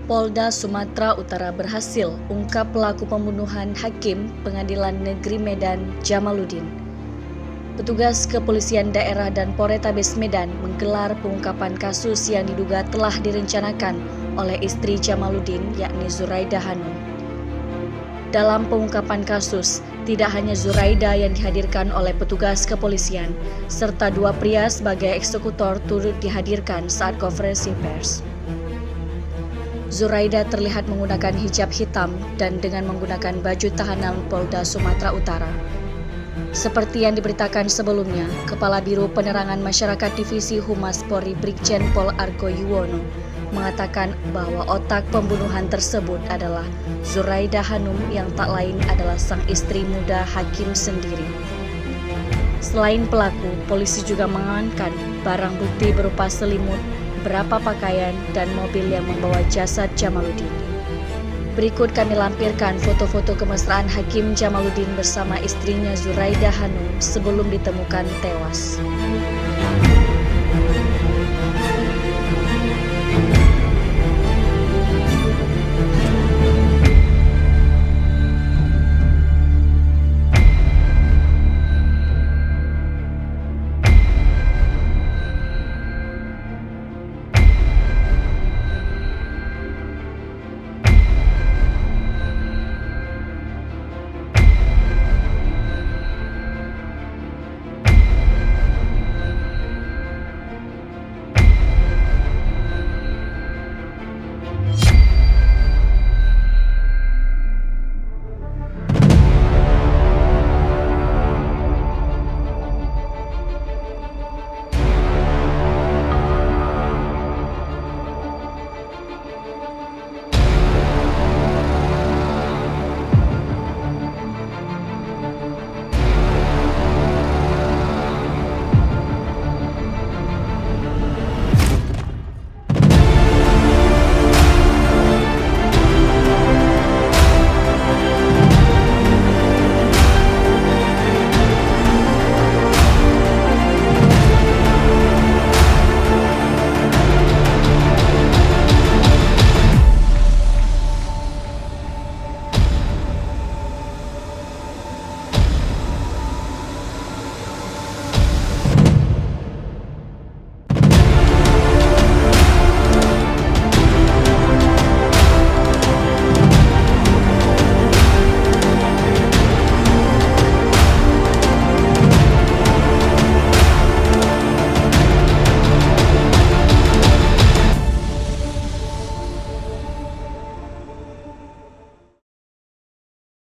Polda Sumatera Utara berhasil ungkap pelaku pembunuhan Hakim Pengadilan Negeri Medan Jamaluddin. Petugas kepolisian daerah dan Polrestabes Medan menggelar pengungkapan kasus yang diduga telah direncanakan oleh istri Jamaluddin, yakni Zuraida Hanum. Dalam pengungkapan kasus, tidak hanya Zuraida yang dihadirkan oleh petugas kepolisian, serta dua pria sebagai eksekutor turut dihadirkan saat konferensi pers. Zuraida terlihat menggunakan hijab hitam dan dengan menggunakan baju tahanan Polda Sumatera Utara. Seperti yang diberitakan sebelumnya, Kepala Biro Penerangan Masyarakat Divisi Humas Polri Brigjen Pol Argo Yuwono mengatakan bahwa otak pembunuhan tersebut adalah Zuraida Hanum yang tak lain adalah sang istri muda Hakim sendiri. Selain pelaku, polisi juga mengamankan barang bukti berupa selimut, beberapa pakaian, dan mobil yang membawa jasad Jamaluddin. Berikut kami lampirkan foto-foto kemesraan Hakim Jamaluddin bersama istrinya Zuraida Hanum sebelum ditemukan tewas.